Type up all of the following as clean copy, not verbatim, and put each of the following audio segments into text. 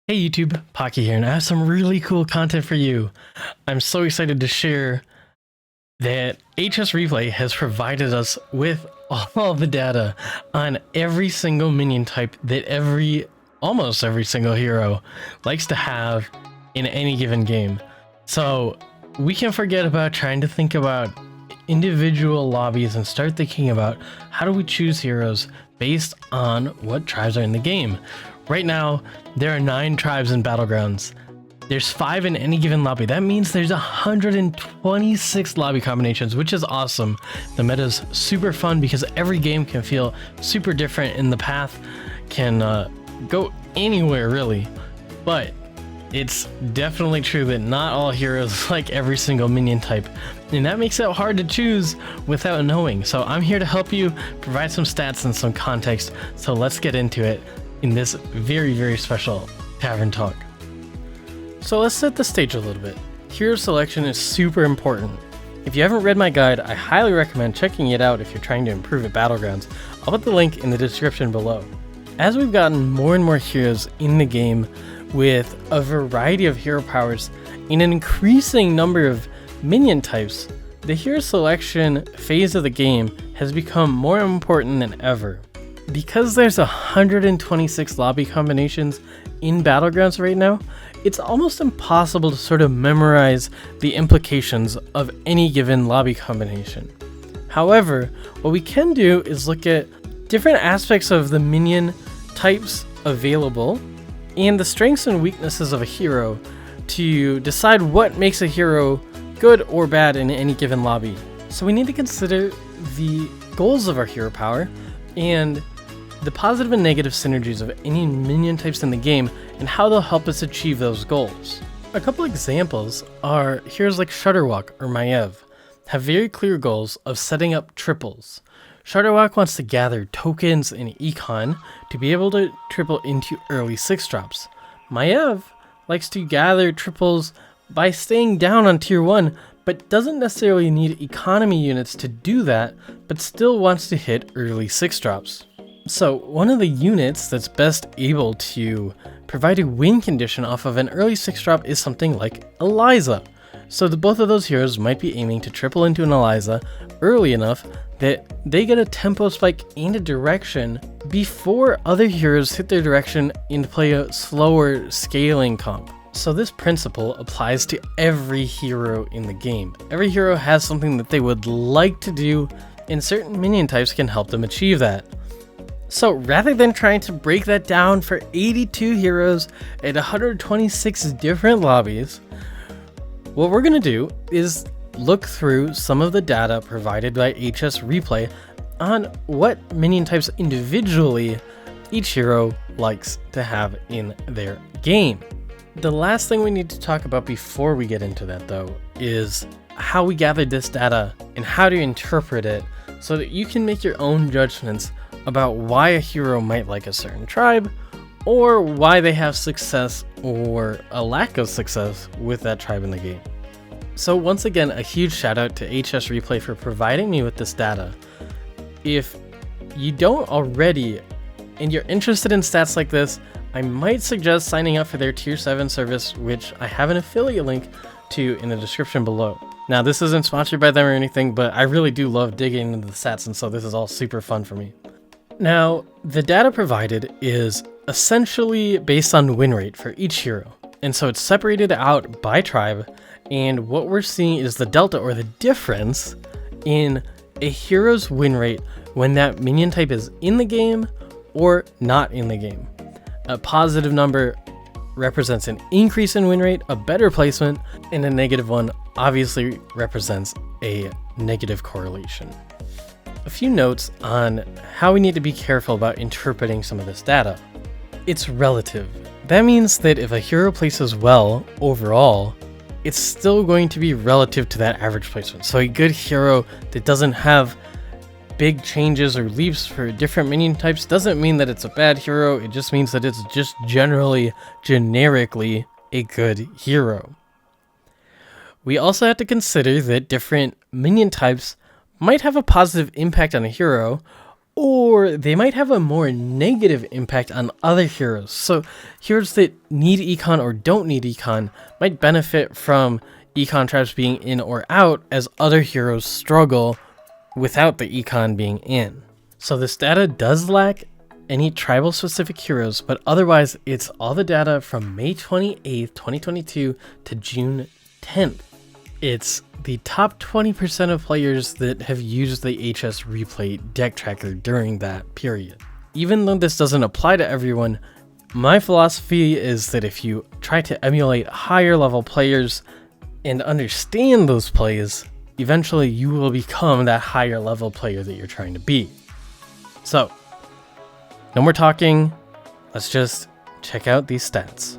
Hey YouTube, Pocky here, and I have some really cool content for you. I'm so excited to share that HSReplay has provided us with all the data on every single minion type that almost every single hero likes to have in any given game. So we can forget about trying to think about individual lobbies and start thinking about how do we choose heroes based on what tribes are in the game. Right now, there are 9 tribes in Battlegrounds. There's 5 in any given lobby. That means there's 126 lobby combinations, which is awesome. The meta's super fun because every game can feel super different and the path can go anywhere really. But it's definitely true that not all heroes like every single minion type, and that makes it hard to choose without knowing. So I'm here to help you provide some stats and some context. So let's get into it in this very special Tavern talk. So let's set the stage a little bit. Hero selection is super important. If you haven't read my guide, I highly recommend checking it out if you're trying to improve at Battlegrounds. I'll put the link in the description below. As we've gotten more and more heroes in the game with a variety of hero powers in an increasing number of minion types, the hero selection phase of the game has become more important than ever. Because there's 126 lobby combinations in Battlegrounds right now, it's almost impossible to sort of memorize the implications of any given lobby combination. However, what we can do is look at different aspects of the minion types available and the strengths and weaknesses of a hero to decide what makes a hero good or bad in any given lobby. So we need to consider the goals of our hero power and the positive and negative synergies of any minion types in the game and how they'll help us achieve those goals. A couple examples are heroes like Shudderwock or Maiev have very clear goals of setting up triples. Shudderwock wants to gather tokens and econ to be able to triple into early 6 drops. Maiev likes to gather triples by staying down on tier 1, but doesn't necessarily need economy units to do that, but still wants to hit early 6 drops. So one of the units that's best able to provide a win condition off of an early 6 drop is something like Eliza. So both of those heroes might be aiming to triple into an Eliza early enough that they get a tempo spike and a direction before other heroes hit their direction and play a slower scaling comp. So this principle applies to every hero in the game. Every hero has something that they would like to do, and certain minion types can help them achieve that. So rather than trying to break that down for 82 heroes at 126 different lobbies, what we're going to do is look through some of the data provided by HSReplay on what minion types individually each hero likes to have in their game. The last thing we need to talk about before we get into that though is how we gathered this data and how to interpret it so that you can make your own judgments about why a hero might like a certain tribe or why they have success or a lack of success with that tribe in the game. So once again, a huge shout out to HSReplay for providing me with this data. If you don't already and you're interested in stats like this, I might suggest signing up for their tier 7 service, which I have an affiliate link to in the description below. Now this isn't sponsored by them or anything, but I really do love digging into the stats, and so this is all super fun for me. Now, the data provided is essentially based on win rate for each hero, and so it's separated out by tribe, and what we're seeing is the delta or the difference in a hero's win rate when that minion type is in the game or not in the game. A positive number represents an increase in win rate, a better placement, and a negative one obviously represents a negative correlation. A few notes on how we need to be careful about interpreting some of this data. It's relative. That means that if a hero places well overall, it's still going to be relative to that average placement. So a good hero that doesn't have big changes or leaps for different minion types doesn't mean that it's a bad hero. It just means that it's just generically a good hero. We also have to consider that different minion types might have a positive impact on a hero or they might have a more negative impact on other heroes. So heroes that need econ or don't need econ might benefit from econ traps being in or out, as other heroes struggle without the econ being in. So this data does lack any tribal specific heroes, but otherwise it's all the data from May 28th, 2022 to June 10th. It's the top 20% of players that have used the HSReplay deck tracker during that period. Even though this doesn't apply to everyone, my philosophy is that if you try to emulate higher level players and understand those plays, eventually you will become that higher level player that you're trying to be. So, no more talking, let's just check out these stats.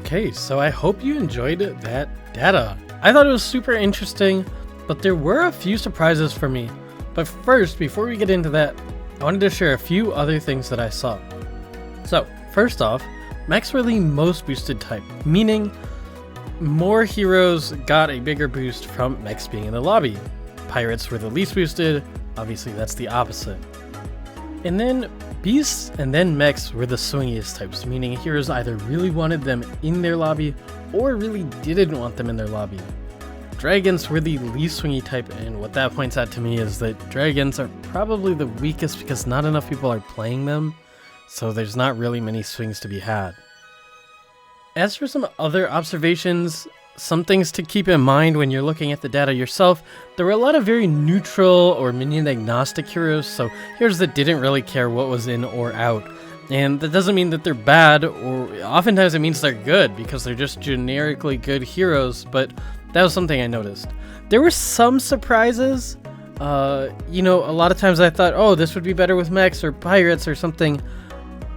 Okay, so I hope you enjoyed that data. I thought it was super interesting, but there were a few surprises for me. But first, before we get into that, I wanted to share a few other things that I saw. So, first off, mechs were the most boosted type, meaning more heroes got a bigger boost from mechs being in the lobby. Pirates were the least boosted, obviously that's the opposite. And then Beasts and then mechs were the swingiest types, meaning heroes either really wanted them in their lobby or really didn't want them in their lobby. Dragons were the least swingy type, and what that points out to me is that dragons are probably the weakest because not enough people are playing them, so there's not really many swings to be had. As for some other observations, some things to keep in mind when you're looking at the data yourself, there were a lot of very neutral or minion agnostic heroes, so heroes that didn't really care what was in or out. And that doesn't mean that they're bad, or oftentimes it means they're good because they're just generically good heroes, but that was something I noticed. There were some surprises. A lot of times I thought, oh, this would be better with mechs or pirates or something.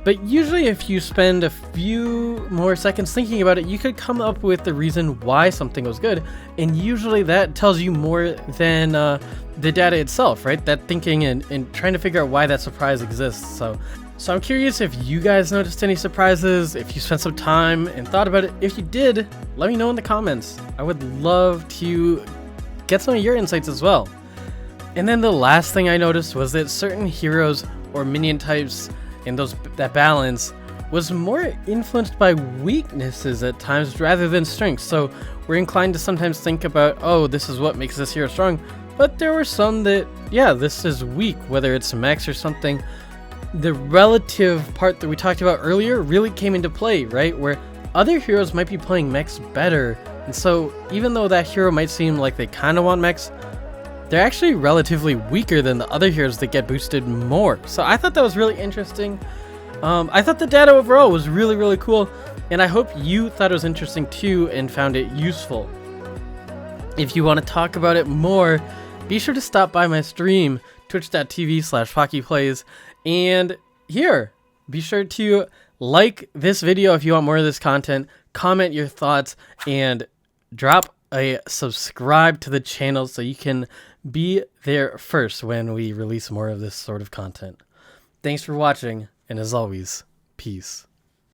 But usually if you spend a few more seconds thinking about it, you could come up with the reason why something was good. And usually that tells you more than the data itself, right? That thinking and trying to figure out why that surprise exists. So I'm curious if you guys noticed any surprises, if you spent some time and thought about it. If you did, let me know in the comments. I would love to get some of your insights as well. And then the last thing I noticed was that certain heroes or minion types and that balance was more influenced by weaknesses at times rather than strengths. So we're inclined to sometimes think about, oh, this is what makes this hero strong. But there were some that, yeah, this is weak, whether it's mechs or something. The relative part that we talked about earlier really came into play, right? Where other heroes might be playing mechs better. And so even though that hero might seem like they kind of want mechs, they're actually relatively weaker than the other heroes that get boosted more. So I thought that was really interesting. I thought the data overall was really, really cool. And I hope you thought it was interesting too and found it useful. If you want to talk about it more, be sure to stop by my stream, twitch.tv/PockyPlays. And here, be sure to like this video if you want more of this content, comment your thoughts, and drop a subscribe to the channel so you can be there first when we release more of this sort of content. Thanks for watching, and as always, peace.